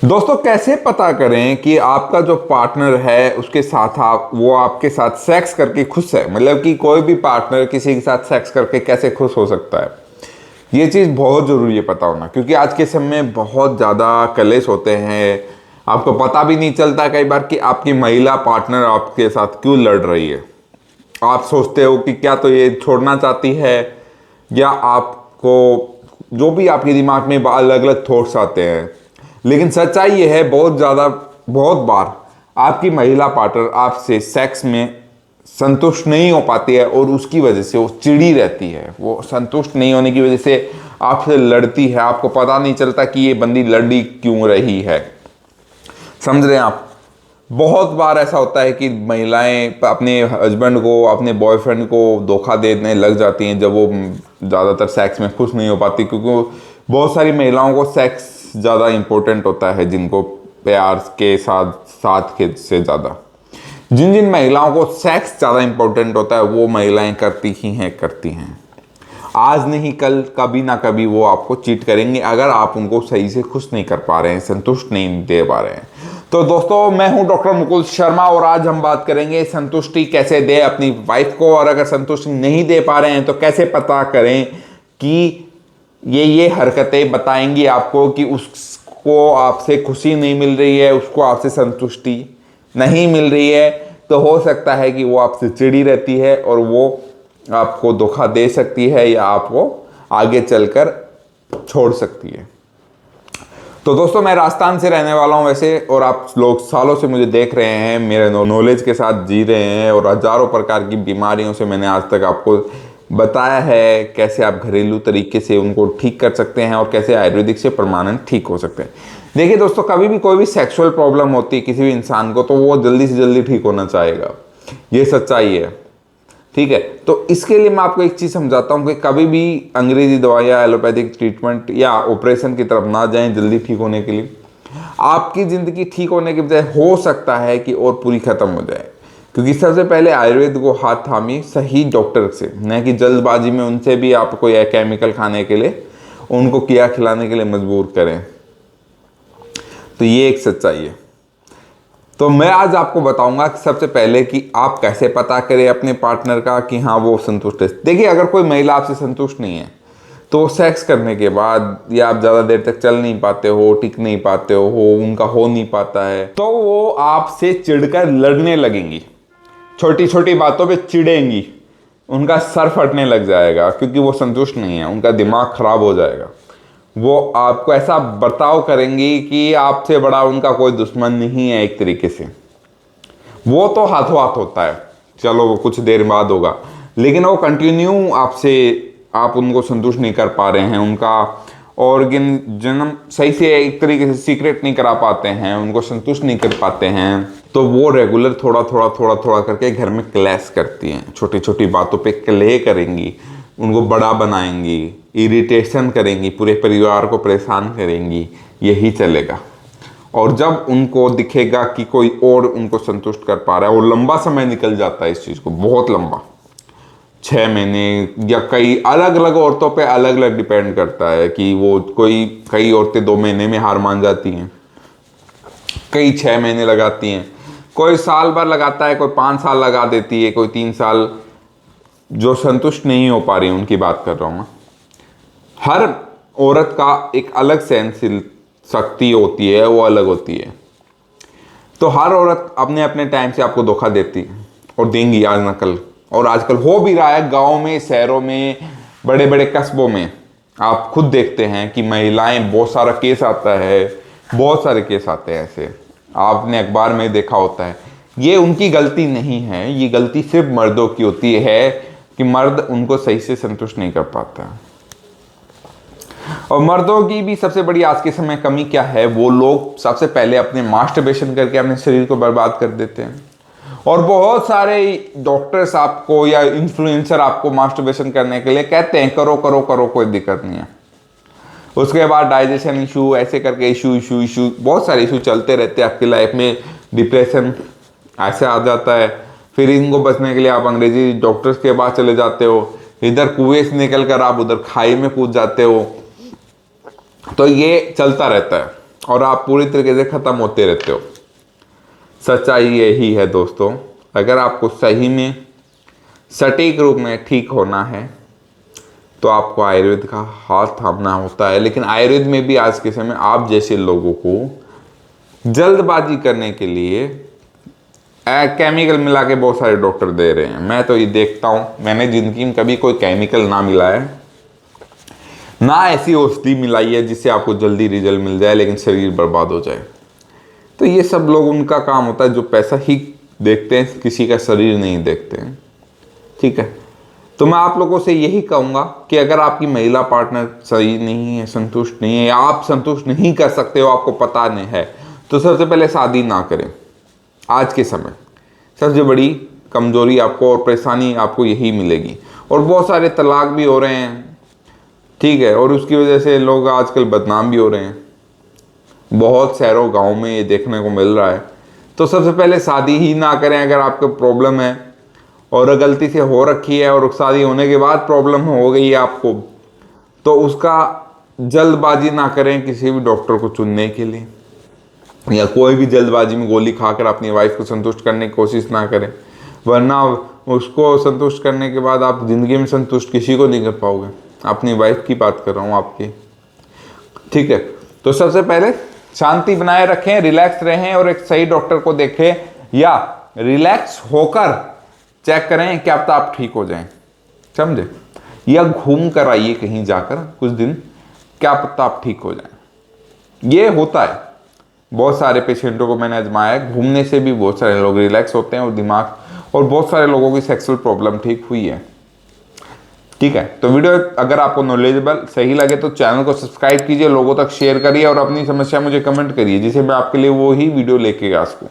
दोस्तों, कैसे पता करें कि आपका जो पार्टनर है उसके साथ वो आपके साथ सेक्स करके खुश है। मतलब कि कोई भी पार्टनर किसी के साथ सेक्स करके कैसे खुश हो सकता है, ये चीज़ बहुत ज़रूरी है पता होना। क्योंकि आज के समय में बहुत ज़्यादा कलेश होते हैं, आपको पता भी नहीं चलता कई बार कि आपकी महिला पार्टनर आपके साथ क्यों लड़ रही है। आप सोचते हो कि क्या तो ये छोड़ना चाहती है, या आपको जो भी आपके दिमाग में अलग अलग थॉट्स आते हैं। लेकिन सच्चाई ये है, बहुत बार आपकी महिला पार्टनर आपसे सेक्स में संतुष्ट नहीं हो पाती है और उसकी वजह से वो चिड़ी रहती है। वो संतुष्ट नहीं होने की वजह से आपसे लड़ती है। आपको पता नहीं चलता कि ये बंदी लड़ी क्यों रही है। समझ रहे हैं आप? बहुत बार ऐसा होता है कि महिलाएं अपने हस्बैंड को, अपने बॉयफ्रेंड को धोखा देने लग जाती हैं जब वो ज़्यादातर सेक्स में खुश नहीं हो पाती। क्योंकि बहुत सारी महिलाओं को सेक्स ज़्यादा इम्पोर्टेंट होता है, जिनको प्यार के साथ साथ के से ज़्यादा जिन जिन महिलाओं को सेक्स ज़्यादा इम्पोर्टेंट होता है वो महिलाएं करती हैं। आज नहीं कल कभी ना कभी वो आपको चीट करेंगे अगर आप उनको सही से खुश नहीं कर पा रहे हैं, संतुष्ट नहीं दे पा रहे हैं। तो दोस्तों, मैं हूं डॉक्टर मुकुल शर्मा और आज हम बात करेंगे संतुष्टि कैसे दे अपनी वाइफ को। और अगर संतुष्टि नहीं दे पा रहे हैं तो कैसे पता करें कि ये हरकतें बताएंगी आपको कि उसको आपसे खुशी नहीं मिल रही है, उसको आपसे संतुष्टि नहीं मिल रही है। तो हो सकता है कि वो आपसे चिड़ी रहती है और वो आपको धोखा दे सकती है या आपको आगे चलकर छोड़ सकती है। तो दोस्तों, मैं राजस्थान से रहने वाला हूं वैसे, और आप लोग सालों से मुझे देख रहे हैं, मेरे नॉलेज के साथ जी रहे हैं और हजारों प्रकार की बीमारियों से मैंने आज तक आपको बताया है कैसे आप घरेलू तरीके से उनको ठीक कर सकते हैं और कैसे आयुर्वेदिक से परमानेंट ठीक हो सकते हैं। देखिए दोस्तों, कभी भी कोई भी सेक्सुअल प्रॉब्लम होती है किसी भी इंसान को तो वो जल्दी से जल्दी ठीक होना चाहेगा, ये सच्चाई है। ठीक है, तो इसके लिए मैं आपको एक चीज़ समझाता हूँ कि कभी भी अंग्रेजी दवा या एलोपैथिक ट्रीटमेंट या ऑपरेशन की तरफ ना जाएं जल्दी ठीक होने के लिए। आपकी ज़िंदगी ठीक होने के बजाय हो सकता है कि और पूरी ख़त्म हो जाए। क्योंकि सबसे पहले आयुर्वेद को हाथ थामिए सही डॉक्टर से, न कि जल्दबाजी में उनसे भी आप कोई केमिकल खाने के लिए, उनको किया खिलाने के लिए मजबूर करें। तो ये एक सच्चाई है। तो मैं आज आपको बताऊंगा कि सबसे पहले कि आप कैसे पता करें अपने पार्टनर का कि हाँ वो संतुष्ट है। देखिए, अगर कोई महिला आपसे संतुष्ट नहीं है तो सेक्स करने के बाद या आप ज़्यादा देर तक चल नहीं पाते हो, टिक नहीं पाते हो, उनका हो नहीं पाता है, तो वो आपसे चिढ़कर लड़ने लगेंगी, छोटी छोटी बातों पे चिढ़ेंगी, उनका सर फटने लग जाएगा क्योंकि वो संतुष्ट नहीं है, उनका दिमाग खराब हो जाएगा। वो आपको ऐसा बर्ताव करेंगी कि आपसे बड़ा उनका कोई दुश्मन नहीं है। एक तरीके से वो तो हाथों हाथ होता है, चलो वो कुछ देर बाद होगा, लेकिन वो कंटिन्यू आपसे, आप उनको संतुष्ट नहीं कर पा रहे हैं, उनका ऑर्गन जन्म सही से एक तरीके से सीक्रेट नहीं करा पाते हैं, उनको संतुष्ट नहीं कर पाते हैं, तो वो रेगुलर थोड़ा थोड़ा करके घर में क्लैश करती हैं। छोटी छोटी बातों पे क्ले करेंगी, उनको बड़ा बनाएंगी, इरिटेशन करेंगी, पूरे परिवार को परेशान करेंगी, यही चलेगा। और जब उनको दिखेगा कि कोई और उनको संतुष्ट कर पा रहा है, और लंबा समय निकल जाता है इस चीज़ को, बहुत लंबा, 6 महीने या कई अलग अलग औरतों पे अलग अलग डिपेंड करता है कि वो कई औरतें 2 महीने में हार मान जाती हैं, कई 6 महीने लगाती हैं, कोई साल भर लगाता है, कोई 5 साल लगा देती है, कोई 3 साल। जो संतुष्ट नहीं हो पा रही उनकी बात कर रहा हूँ मैं। हर औरत का एक अलग सहनशील शक्ति होती है, वो अलग होती है। तो हर औरत अपने अपने टाइम से आपको धोखा देती है और देंगी आज ना कल, और आजकल हो भी रहा है। गाँव में, शहरों में, बड़े बड़े कस्बों में आप खुद देखते हैं कि महिलाएं, बहुत सारा केस आता है, बहुत सारे केस आते हैं ऐसे, आपने अखबार में देखा होता है। ये उनकी गलती नहीं है, ये गलती सिर्फ मर्दों की होती है कि मर्द उनको सही से संतुष्ट नहीं कर पाता। और मर्दों की भी सबसे बड़ी आज के समय कमी क्या है, वो लोग सबसे पहले अपने मास्टरबेशन करके अपने शरीर को बर्बाद कर देते हैं। और बहुत सारे डॉक्टर्स आपको या इन्फ्लुएंसर आपको मास्टरबेशन करने के लिए कहते हैं करो करो करो, कोई दिक्कत नहीं है। उसके बाद डाइजेशन इशू, ऐसे करके इशू बहुत सारे इशू चलते रहते हैं आपकी लाइफ में। डिप्रेशन ऐसे आ जाता है, फिर इनको बचने के लिए आप अंग्रेजी डॉक्टर्स के पास चले जाते हो, इधर कुएं से निकल कर आप उधर खाई में कूद जाते हो। तो ये चलता रहता है। और आप पूरी तरीके से ख़त्म होते रहते हो। सच्चाई यही है दोस्तों, अगर आपको सही में सटीक रूप में ठीक होना है तो आपको आयुर्वेद का हाथ थामना होता है। लेकिन आयुर्वेद में भी आज के समय आप जैसे लोगों को जल्दबाजी करने के लिए केमिकल मिला के बहुत सारे डॉक्टर दे रहे हैं। मैं तो ये देखता हूँ, मैंने ज़िंदगी में कभी कोई केमिकल ना मिलाया, ना ऐसी औषधि मिलाई है जिससे आपको जल्दी रिजल्ट मिल जाए लेकिन शरीर बर्बाद हो जाए। तो ये सब लोग, उनका काम होता है जो पैसा ही देखते हैं, किसी का शरीर नहीं देखते हैं। ठीक है, तो मैं आप लोगों से यही कहूँगा कि अगर आपकी महिला पार्टनर सही नहीं है, संतुष्ट नहीं है, या आप संतुष्ट नहीं कर सकते हो, आपको पता नहीं है, तो सबसे पहले शादी ना करें। आज के समय सबसे बड़ी कमजोरी आपको और परेशानी आपको यही मिलेगी। और बहुत सारे तलाक भी हो रहे हैं, ठीक है, और उसकी वजह से लोग आजकल बदनाम भी हो रहे हैं। बहुत शहरों गाँव में ये देखने को मिल रहा है। तो सबसे पहले शादी ही ना करें अगर आपको प्रॉब्लम है और गलती से हो रखी है और शादी होने के बाद प्रॉब्लम हो गई है आपको, तो उसका जल्दबाजी ना करें किसी भी डॉक्टर को चुनने के लिए, या कोई भी जल्दबाजी में गोली खाकर अपनी वाइफ को संतुष्ट करने की कोशिश ना करें, वरना उसको संतुष्ट करने के बाद आप ज़िंदगी में संतुष्ट किसी को नहीं कर पाओगे। अपनी वाइफ की बात कर रहा हूँ आपकी, ठीक है। तो सबसे पहले शांति बनाए रखें, रिलैक्स रहें और एक सही डॉक्टर को देखें, या रिलैक्स होकर चेक करें, क्या पता आप ठीक हो जाएं, समझे, या घूम कर आइए कहीं जाकर कुछ दिन, क्या पता आप ठीक हो जाएं। ये होता है, बहुत सारे पेशेंटों को मैंने आजमाया है, घूमने से भी बहुत सारे लोग रिलैक्स होते हैं और दिमाग, और बहुत सारे लोगों की सेक्सुअल प्रॉब्लम ठीक हुई है। ठीक है, तो वीडियो अगर आपको नॉलेजेबल सही लगे तो चैनल को सब्सक्राइब कीजिए, लोगों तक शेयर करिए और अपनी समस्या मुझे कमेंट करिए, जिसे मैं आपके लिए वो ही वीडियो लेके आ सकूँ।